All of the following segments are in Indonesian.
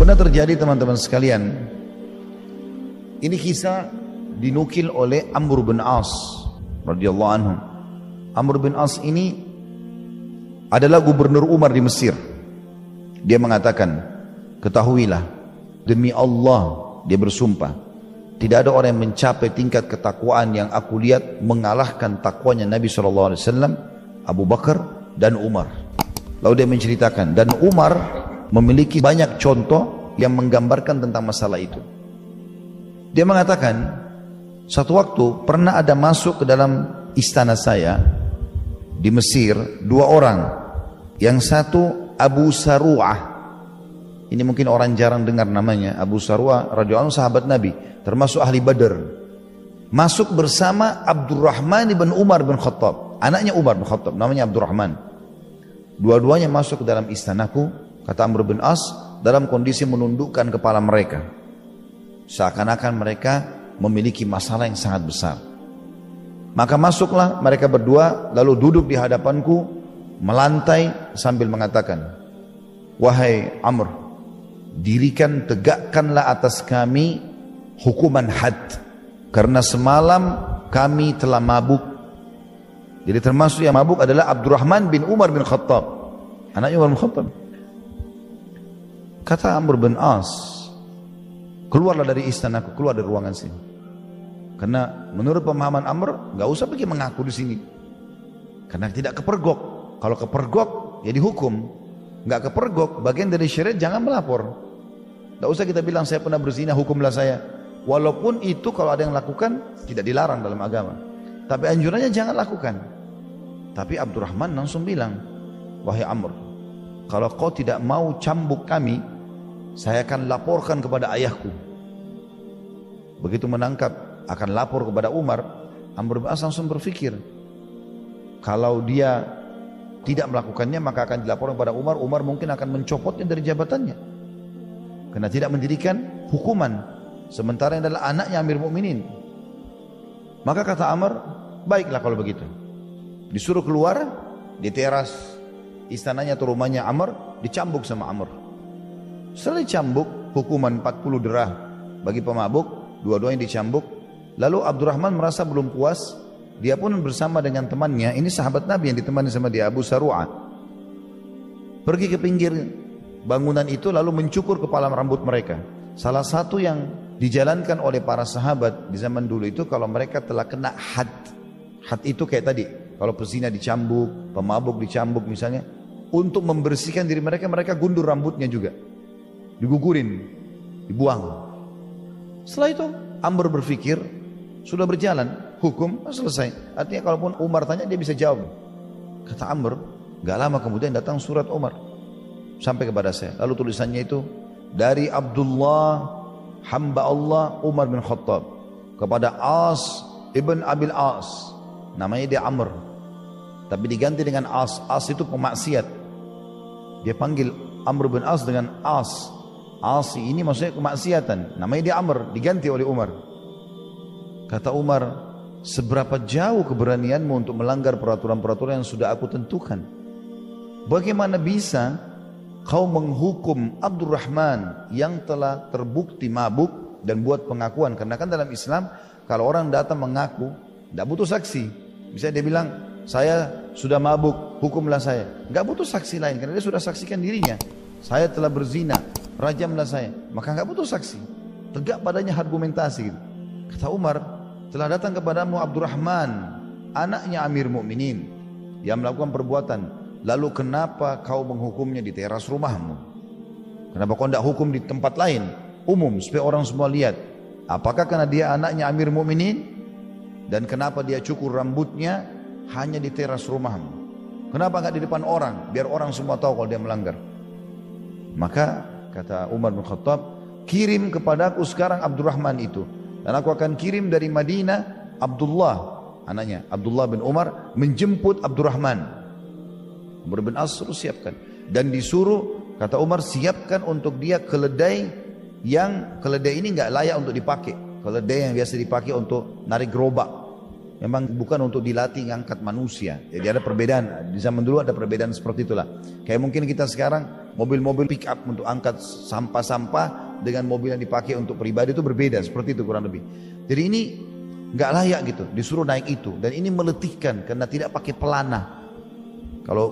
Pernah terjadi teman-teman sekalian, ini kisah dinukil oleh Amr bin As radhiyallahu anhu. Amr bin As ini adalah gubernur Umar di Mesir. Dia mengatakan, ketahuilah, demi Allah, dia bersumpah, tidak ada orang yang mencapai tingkat ketakwaan yang aku lihat mengalahkan takwanya Nabi SAW, Abu Bakar dan Umar. Lalu dia menceritakan, dan Umar memiliki banyak contoh yang menggambarkan tentang masalah itu. Dia mengatakan, satu waktu pernah ada masuk ke dalam istana saya di Mesir dua orang. Yang satu Abu Saru'ah. Ini mungkin orang jarang dengar namanya. Abu Saru'ah radhiyallahu anhu, sahabat Nabi, termasuk ahli Badar. Masuk bersama Abdurrahman bin Umar bin Khattab, anaknya Umar bin Khattab, namanya Abdurrahman. Dua-duanya masuk ke dalam istanaku, kata Amr bin As, dalam kondisi menundukkan kepala mereka, seakan-akan mereka memiliki masalah yang sangat besar. Maka masuklah mereka berdua, lalu duduk di hadapanku, melantai sambil mengatakan, wahai Amr, dirikan, tegakkanlah atas kami hukuman had, karena semalam kami telah mabuk. Jadi termasuk yang mabuk adalah Abdurrahman bin Umar bin Khattab, anaknya Umar bin Khattab. Kata Amr bin As, keluarlah dari istanaku, keluar dari ruangan sini. Karena menurut pemahaman Amr, gak usah pergi mengaku di sini, karena tidak kepergok. Kalau kepergok, ya dihukum. Gak kepergok, bagian dari syariat, jangan melapor. Gak usah kita bilang saya pernah berzina, hukumlah saya. Walaupun itu kalau ada yang lakukan tidak dilarang dalam agama, tapi anjurannya jangan lakukan. Tapi Abdurrahman langsung bilang, wahai Amr, kalau kau tidak mau cambuk kami, saya akan laporkan kepada ayahku. Begitu menangkap akan lapor kepada Umar, Amr bin As langsung berpikir, kalau dia tidak melakukannya maka akan dilaporkan kepada Umar. Umar mungkin akan mencopotnya dari jabatannya karena tidak mendirikan hukuman, sementara yang adalah anaknya Amir Mukminin. Maka kata Amr, baiklah kalau begitu. Disuruh keluar di teras istananya atau rumahnya Amr, dicambuk sama Amr. Setelah dicambuk, hukuman 40 dirham bagi pemabuk, dua-duanya dicambuk. Lalu Abdurrahman merasa belum puas, dia pun bersama dengan temannya, ini sahabat Nabi yang ditemani sama dia, Abu Saru'ah, pergi ke pinggir bangunan itu lalu mencukur kepala rambut mereka. Salah satu yang dijalankan oleh para sahabat di zaman dulu itu, kalau mereka telah kena had. Had itu kayak tadi, kalau pezina dicambuk, pemabuk dicambuk misalnya, untuk membersihkan diri mereka, mereka gundur rambutnya juga, digugurin, dibuang. Setelah itu Amr berpikir, sudah berjalan, hukum selesai. Artinya kalaupun Umar tanya dia bisa jawab. Kata Amr, gak lama kemudian datang surat Umar sampai kepada saya. Lalu tulisannya itu, dari Abdullah, hamba Allah Umar bin Khattab, kepada As ibn Abil As. Namanya dia Amr, tapi diganti dengan As. As itu pemaksiat. Dia panggil Amr bin As dengan As. As ini maksudnya kemaksiatan. Namanya dia Amr, diganti oleh Umar. Kata Umar, seberapa jauh keberanianmu untuk melanggar peraturan-peraturan yang sudah aku tentukan? Bagaimana bisa kau menghukum Abdurrahman yang telah terbukti mabuk dan buat pengakuan? Karena kan dalam Islam, kalau orang datang mengaku, tidak butuh saksi. Misalnya dia bilang, saya sudah mabuk, hukumlah saya. Tidak butuh saksi lain, karena dia sudah saksikan dirinya. Saya telah berzina, rajamlah saya. Maka tidak butuh saksi. Tegak padanya argumentasi gitu. Kata Umar, telah datang kepadamu Abdurrahman, anaknya Amir Mukminin, yang melakukan perbuatan. Lalu kenapa kau menghukumnya di teras rumahmu? Kenapa kau tidak hukum di tempat lain, umum, supaya orang semua lihat? Apakah karena dia anaknya Amir Mukminin? Dan kenapa dia cukur rambutnya hanya di teras rumahmu? Kenapa enggak di depan orang, biar orang semua tahu kalau dia melanggar? Maka kata Umar bin Khattab, kirim kepadaku sekarang Abdurrahman itu, dan aku akan kirim dari Madinah Abdullah, anaknya Abdullah bin Umar, menjemput Abdurrahman. Umar bin As suruh siapkan, dan disuruh, kata Umar, siapkan untuk dia keledai yang keledai ini enggak layak untuk dipakai, keledai yang biasa dipakai untuk narik gerobak. memang bukan untuk dilatih ngangkat manusia. Jadi ada perbedaan, di zaman dulu ada perbedaan seperti itulah. Kayak mungkin kita sekarang mobil-mobil pick up untuk angkat sampah-sampah dengan mobil yang dipakai untuk pribadi itu berbeda, seperti itu kurang lebih. Jadi ini nggak layak gitu, disuruh naik itu, dan ini meletihkan karena tidak pakai pelana. Kalau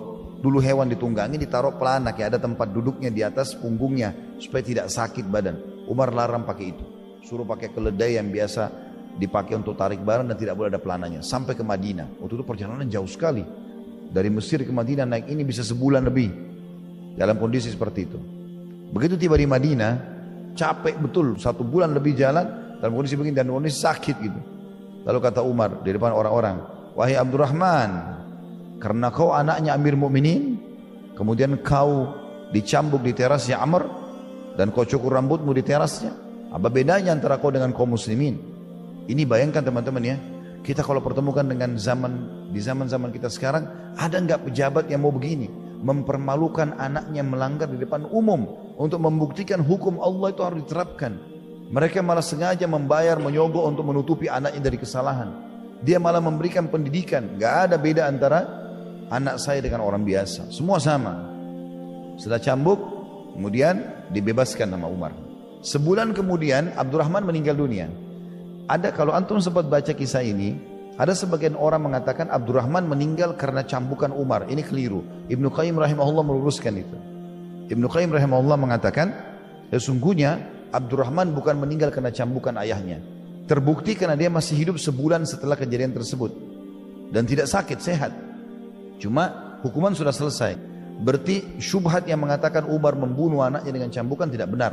dulu hewan ditunggangi ditaruh pelana, kayak ada tempat duduknya di atas punggungnya supaya tidak sakit badan. Umar larang pakai itu, suruh pakai keledai yang biasa dipakai untuk tarik barang dan tidak boleh ada pelananya. Sampai ke Madinah, waktu itu perjalanan jauh sekali, dari Mesir ke Madinah naik ini bisa sebulan lebih dalam kondisi seperti itu. Begitu tiba di Madinah, capek betul, 1 bulan lebih jalan dalam kondisi begini dan kondisi sakit gitu. Lalu kata Umar di depan orang-orang, wahai Abdurrahman, karena kau anaknya Amir Mukminin, kemudian kau dicambuk di terasnya Amr, dan kau cukur rambutmu di terasnya, apa bedanya antara kau dengan kaum muslimin? Ini bayangkan teman-teman ya, kita kalau pertemukan dengan di zaman kita sekarang, ada nggak pejabat yang mau begini, mempermalukan anaknya melanggar di depan umum untuk membuktikan hukum Allah itu harus diterapkan. Mereka malah sengaja membayar, menyogok untuk menutupi anaknya dari kesalahan. Dia malah memberikan pendidikan, nggak ada beda antara anak saya dengan orang biasa, semua sama. Setelah cambuk, kemudian dibebaskan sama Umar. Sebulan kemudian Abdurrahman meninggal dunia. Ada, kalau antum sempat baca kisah ini, ada sebagian orang mengatakan Abdurrahman meninggal karena cambukan Umar. Ini keliru. Ibnu Qayyim rahimahullah meluruskan itu. Ibnu Qayyim rahimahullah mengatakan, sesungguhnya Abdurrahman bukan meninggal karena cambukan ayahnya. Terbukti karena dia masih hidup sebulan setelah kejadian tersebut dan tidak sakit, sehat. Cuma hukuman sudah selesai. Berarti syubhat yang mengatakan Umar membunuh anaknya dengan cambukan tidak benar.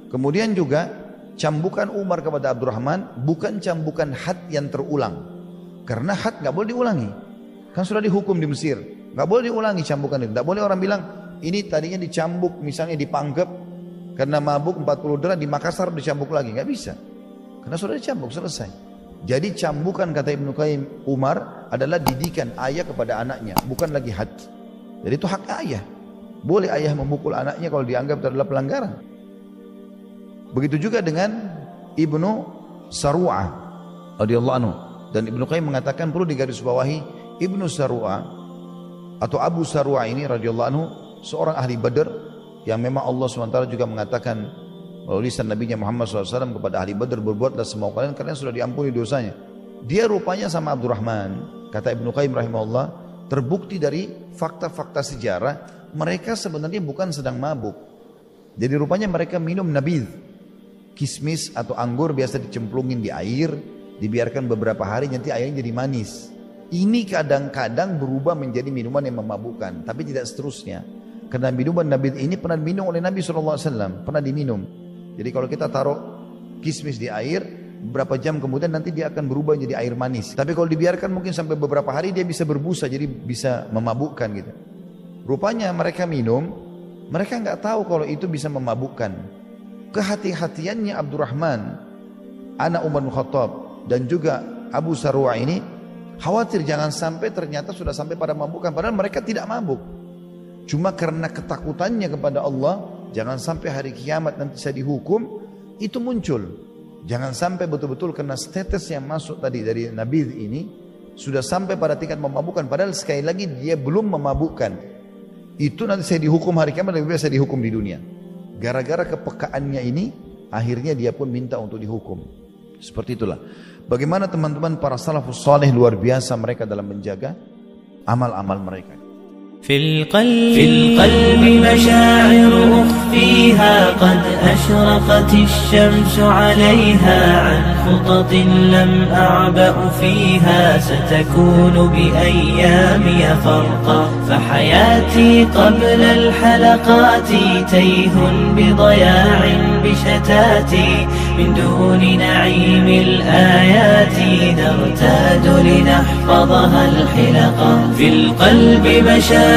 Kemudian juga cambukan Umar kepada Abdurrahman bukan cambukan had yang terulang. Karena had nggak boleh diulangi. Kan sudah dihukum di Mesir, nggak boleh diulangi cambukan itu. Nggak boleh orang bilang ini tadinya dicambuk, misalnya dipangkep karena mabuk 40 derajat, di Makassar dicambuk lagi, nggak bisa. Karena sudah dicambuk, selesai. Jadi cambukan, kata Ibnu Qayyim, Umar adalah didikan ayah kepada anaknya, bukan lagi had. Jadi itu hak ayah. Boleh ayah memukul anaknya kalau dianggap itu adalah pelanggaran. Begitu juga dengan Ibnu Saru'ah radhiyallahu anhu. Dan Ibnu Qayyim mengatakan perlu digarisbawahi, Ibnu Saru'ah atau Abu Saru'ah ini radhiyallahu anhu seorang ahli Badar yang memang Allah SWT juga mengatakan melalui lisan Nabi Muhammad SAW kepada ahli Badar, berbuatlah semau kalian karena sudah diampuni dosanya. Dia rupanya sama Abdurrahman, kata Ibnu Qayyim rahimahullah, terbukti dari fakta-fakta sejarah mereka sebenarnya bukan sedang mabuk. Jadi rupanya mereka minum nabidh, kismis atau anggur biasa dicemplungin di air, dibiarkan beberapa hari nanti airnya jadi manis. Ini kadang-kadang berubah menjadi minuman yang memabukkan, tapi tidak seterusnya. Karena minuman nabidh ini pernah diminum oleh Nabi SAW, pernah diminum. Jadi kalau kita taruh kismis di air, beberapa jam kemudian nanti dia akan berubah menjadi air manis. Tapi kalau dibiarkan mungkin sampai beberapa hari dia bisa berbusa, jadi bisa memabukkan gitu. Rupanya mereka minum, mereka nggak tahu kalau itu bisa memabukkan. Kehati-hatiannya Abdurrahman, anak Umar bin Khattab, dan juga Abu Saru'ah ini khawatir jangan sampai ternyata sudah sampai pada memabukkan. Padahal mereka tidak mabuk. Cuma karena ketakutannya kepada Allah, jangan sampai hari kiamat nanti saya dihukum, itu muncul. Jangan sampai betul-betul karena status yang masuk tadi dari Nabi ini sudah sampai pada tingkat memabukkan. Padahal sekali lagi dia belum memabukkan. Itu nanti saya dihukum hari kiamat, lebih baik saya dihukum di dunia. Gara-gara kepekaannya ini, akhirnya dia pun minta untuk dihukum. Seperti itulah. Bagaimana teman-teman para salafus saleh luar biasa mereka dalam menjaga amal-amal mereka. في القلب مشاعر أخفيها قد أشرقت الشمس عليها عن خطط لم أعبأ فيها ستكون بأيامي فرقا فحياتي قبل الحلقات تيه بضياع بشتاتي من دون نعيم الآيات نرتاد لنحفظها الحلقا في القلب مشاعر